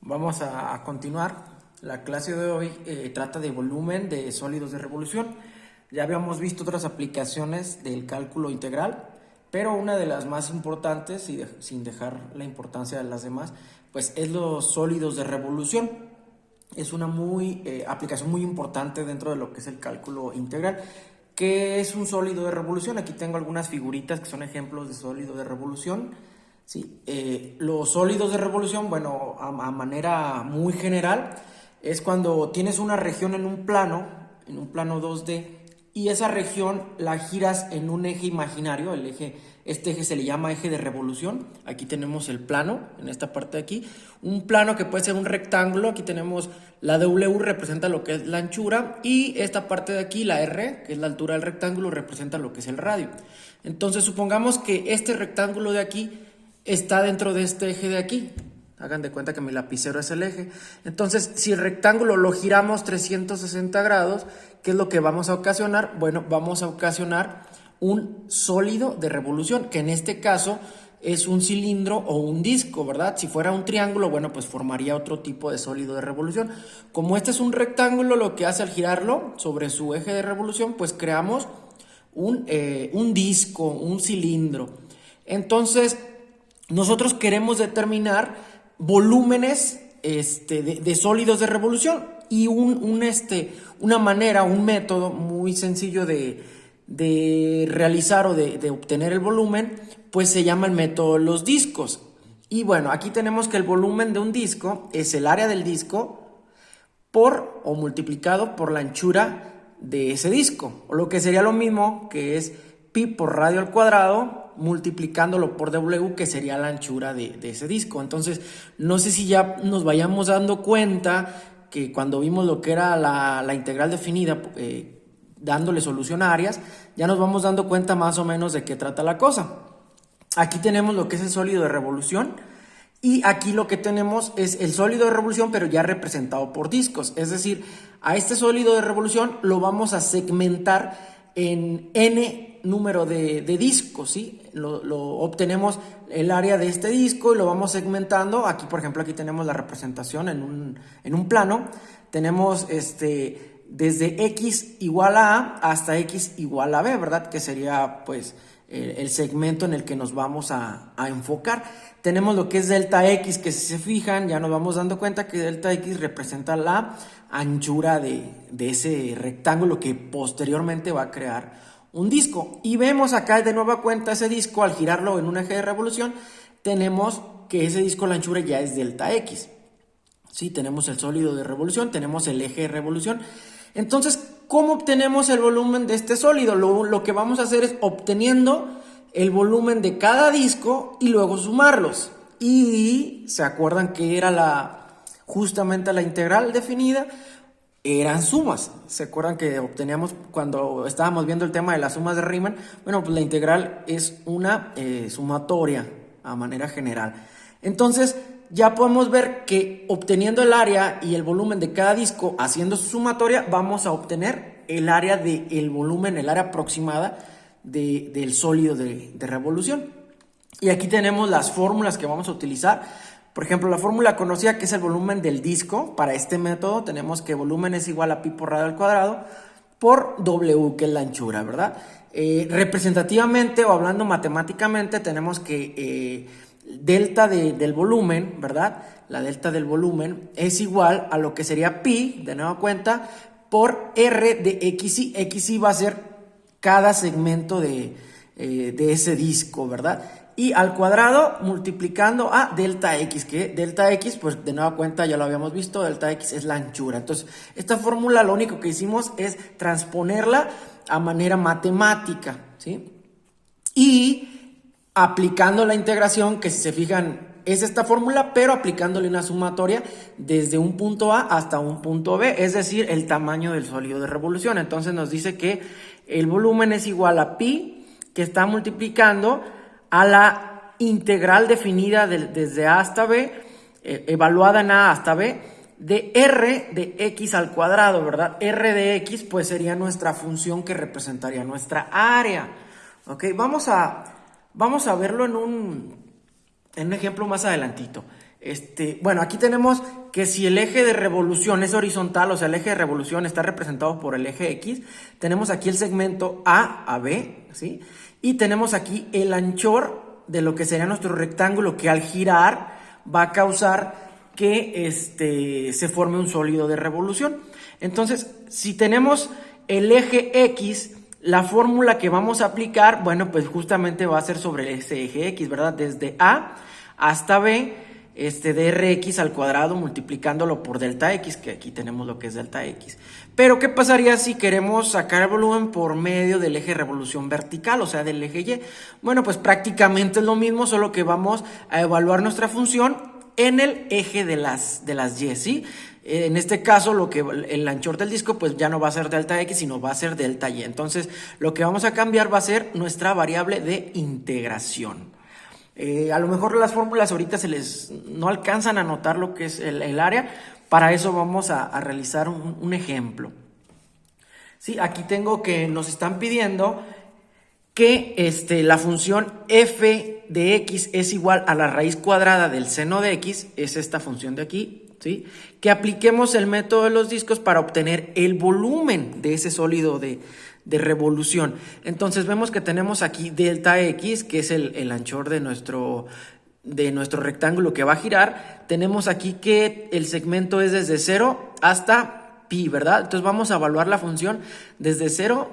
Vamos a continuar. La clase de hoy trata de volumen de sólidos de revolución. Ya habíamos visto otras aplicaciones del cálculo integral, pero una de las más importantes, y sin dejar la importancia de las demás, pues es los sólidos de revolución. Es una aplicación muy importante dentro de lo que es el cálculo integral. ¿Qué es un sólido de revolución? Aquí tengo algunas figuritas que son ejemplos de sólido de revolución. Sí, los sólidos de revolución, bueno, a manera muy general, es cuando tienes una región en un plano 2D, y esa región la giras en un eje imaginario. Este eje se le llama eje de revolución. Aquí tenemos el plano, en esta parte de aquí, un plano que puede ser un rectángulo. Aquí tenemos la W, representa lo que es la anchura, y esta parte de aquí, la R, que es la altura del rectángulo, representa lo que es el radio. Entonces supongamos que este rectángulo de aquí está dentro de este eje de aquí. Hagan de cuenta que mi lapicero es el eje. Entonces, si el rectángulo lo giramos 360 grados, ¿qué es lo que vamos a ocasionar? Bueno, vamos a ocasionar un sólido de revolución, que en este caso es un cilindro o un disco, ¿verdad? Si fuera un triángulo, bueno, pues formaría otro tipo de sólido de revolución. Como este es un rectángulo, lo que hace al girarlo sobre su eje de revolución, pues creamos un disco, un cilindro. Entonces, nosotros queremos determinar volúmenes de sólidos de revolución, y una manera, un método muy sencillo de realizar o de obtener el volumen, pues se llama el método de los discos. Y bueno, aquí tenemos que el volumen de un disco es el área del disco o multiplicado por la anchura de ese disco, o lo que sería lo mismo, que es pi por radio al cuadrado multiplicándolo por W, que sería la anchura de ese disco. Entonces, no sé si ya nos vayamos dando cuenta que cuando vimos lo que era la integral definida, dándole solución a áreas, ya nos vamos dando cuenta más o menos de qué trata la cosa. Aquí tenemos lo que es el sólido de revolución, y aquí lo que tenemos es el sólido de revolución, pero ya representado por discos. Es decir, a este sólido de revolución lo vamos a segmentar en n número de discos, ¿sí? Lo obtenemos el área de este disco y lo vamos segmentando. Aquí, por ejemplo, aquí tenemos la representación en un plano. Tenemos desde x igual a A hasta x igual a B, ¿verdad? Que sería, pues, el segmento en el que nos vamos a enfocar. Tenemos lo que es delta x, que si se fijan, ya nos vamos dando cuenta que delta x representa la anchura de ese rectángulo que posteriormente va a crear un disco. Y vemos acá de nueva cuenta ese disco, al girarlo en un eje de revolución, tenemos que ese disco, la anchura ya es delta x. Sí, tenemos el sólido de revolución, tenemos el eje de revolución. Entonces, ¿cómo obtenemos el volumen de este sólido? Lo que vamos a hacer es obteniendo el volumen de cada disco y luego sumarlos. Y ¿se acuerdan que era justamente la integral definida? Eran sumas. ¿Se acuerdan que obteníamos cuando estábamos viendo el tema de las sumas de Riemann? Bueno, pues la integral es una sumatoria a manera general. Entonces, ya podemos ver que obteniendo el área y el volumen de cada disco, haciendo su sumatoria, vamos a obtener el área del volumen, el área aproximada del sólido de revolución. Y aquí tenemos las fórmulas que vamos a utilizar. Por ejemplo, la fórmula conocida, que es el volumen del disco, para este método tenemos que volumen es igual a pi por radio al cuadrado por W, que es la anchura, ¿verdad? Representativamente o hablando matemáticamente, tenemos que delta del volumen, ¿verdad? La delta del volumen es igual a lo que sería pi, de nueva cuenta, por R de XY. XY va a ser cada segmento de ese disco, ¿verdad? Y al cuadrado multiplicando a delta x, que delta x, pues de nueva cuenta ya lo habíamos visto, delta x es la anchura. Entonces, esta fórmula lo único que hicimos es transponerla a manera matemática, ¿sí? Y aplicando la integración, que si se fijan es esta fórmula, pero aplicándole una sumatoria desde un punto A hasta un punto B, es decir, el tamaño del sólido de revolución. Entonces nos dice que el volumen es igual a pi, que está multiplicando a la integral definida desde A hasta B, evaluada en A hasta B, de R de x al cuadrado, ¿verdad? R de x pues sería nuestra función que representaría nuestra área. ¿Ok? Vamos a verlo en un ejemplo más adelantito. Bueno, aquí tenemos que si el eje de revolución es horizontal, o sea, el eje de revolución está representado por el eje X, tenemos aquí el segmento A B, ¿sí? Y tenemos aquí el anchor de lo que sería nuestro rectángulo, que al girar va a causar que se forme un sólido de revolución. Entonces, si tenemos el eje X, la fórmula que vamos a aplicar, bueno, pues justamente va a ser sobre ese eje X, ¿verdad? Desde A hasta B, de Rx al cuadrado multiplicándolo por delta X, que aquí tenemos lo que es delta X. Pero, ¿qué pasaría si queremos sacar el volumen por medio del eje de revolución vertical, o sea, del eje Y? Bueno, pues prácticamente es lo mismo, solo que vamos a evaluar nuestra función en el eje de las Y, ¿sí? En este caso, el anchor del disco pues ya no va a ser delta X, sino va a ser delta Y. Entonces, lo que vamos a cambiar va a ser nuestra variable de integración. A lo mejor las fórmulas ahorita no alcanzan a notar lo que es el área. Para eso vamos a realizar un ejemplo. Sí, aquí tengo que nos están pidiendo que la función f de x es igual a la raíz cuadrada del seno de x, es esta función de aquí, ¿sí? Que apliquemos el método de los discos para obtener el volumen de ese sólido de revolución. Entonces vemos que tenemos aquí delta x, que es el anchor de nuestro rectángulo que va a girar. Tenemos aquí que el segmento es desde 0 hasta pi, ¿verdad? Entonces vamos a evaluar la función desde 0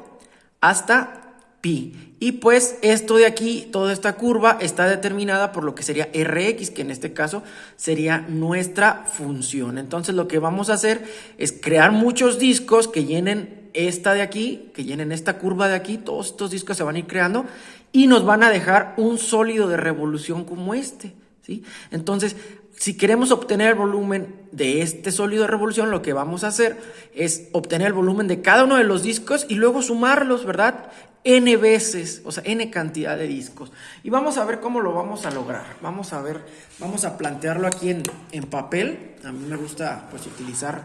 hasta pi. Y pues esto de aquí, toda esta curva está determinada por lo que sería Rx, que en este caso sería nuestra función. Entonces lo que vamos a hacer es crear muchos discos que llenen esta de aquí, que llenen esta curva de aquí. Todos estos discos se van a ir creando y nos van a dejar un sólido de revolución como ¿sí? Entonces, si queremos obtener el volumen de este sólido de revolución, lo que vamos a hacer es obtener el volumen de cada uno de los discos y luego sumarlos, ¿verdad? N veces, o sea, N cantidad de discos. Y vamos a ver cómo lo vamos a lograr. Vamos a plantearlo aquí en papel. A mí me gusta pues utilizar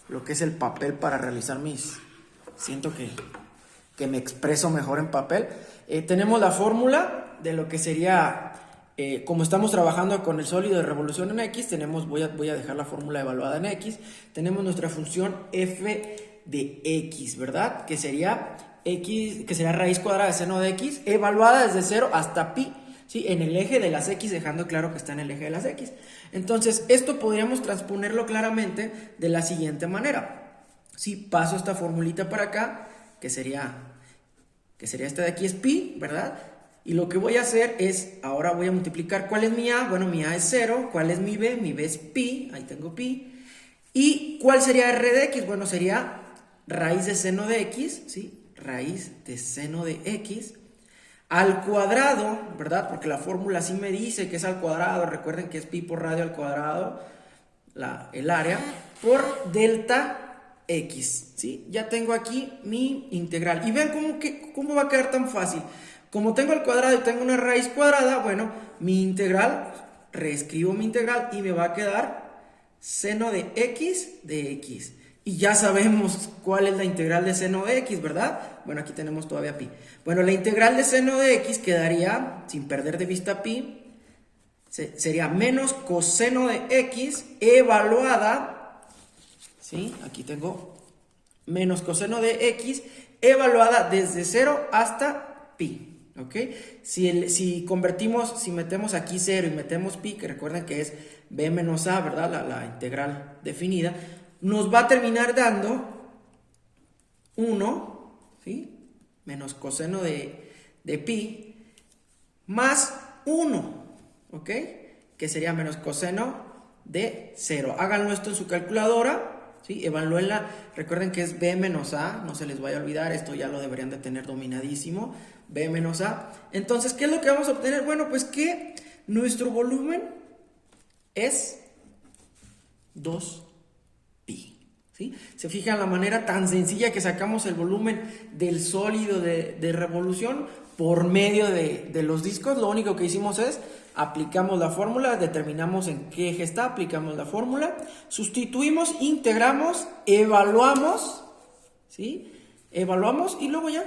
lo que es el papel para realizar siento que me expreso mejor en papel. Tenemos la fórmula de lo que sería, como estamos trabajando con el sólido de revolución en X, voy a dejar la fórmula evaluada en X. Tenemos nuestra función f de X, ¿verdad? Que sería raíz cuadrada de seno de X, evaluada desde 0 hasta pi, ¿sí? En el eje de las X, dejando claro que está en el eje de las X. Entonces, esto podríamos transponerlo claramente de la siguiente manera. Si paso esta formulita para acá, que sería esta de aquí es pi, ¿verdad? Y lo que voy a hacer es, ahora voy a multiplicar. ¿Cuál es mi A? Bueno, mi A es 0. ¿Cuál es mi B? Mi B es pi, ahí tengo pi. ¿Y cuál sería R de X? Bueno, sería raíz de seno de X, ¿sí? Raíz de seno de X al cuadrado, ¿verdad? Porque la fórmula sí me dice que es al cuadrado. Recuerden que es pi por radio al cuadrado, el área, por delta X, ¿sí? Ya tengo aquí mi integral. Y vean cómo va a quedar tan fácil. Como tengo el cuadrado y tengo una raíz cuadrada, bueno, mi integral, reescribo mi integral y me va a quedar seno de X de X. Y ya sabemos cuál es la integral de seno de X, ¿verdad? Bueno, aquí tenemos todavía pi. Bueno, la integral de seno de X quedaría, sin perder de vista pi, sería menos coseno de X evaluada, ¿sí? Aquí tengo menos coseno de X evaluada desde 0 hasta pi, ¿ok? Si metemos aquí 0 y metemos pi, que recuerden que es b menos a, ¿verdad? La integral definida, nos va a terminar dando 1, ¿sí? Menos coseno de pi más 1, ¿ok? Que sería menos coseno de 0. Háganlo esto en su calculadora, ¿sí? Evalúenla. Recuerden que es b menos a, no se les vaya a olvidar, esto ya lo deberían de tener dominadísimo. B menos a. Entonces, ¿qué es lo que vamos a obtener? Bueno, pues que nuestro volumen es 2 pi. ¿Sí? Se fijan la manera tan sencilla que sacamos el volumen del sólido de revolución por medio de los discos. Lo único que hicimos es aplicamos la fórmula, determinamos en qué eje está, aplicamos la fórmula, sustituimos, integramos, evaluamos, ¿sí? Evaluamos y luego ya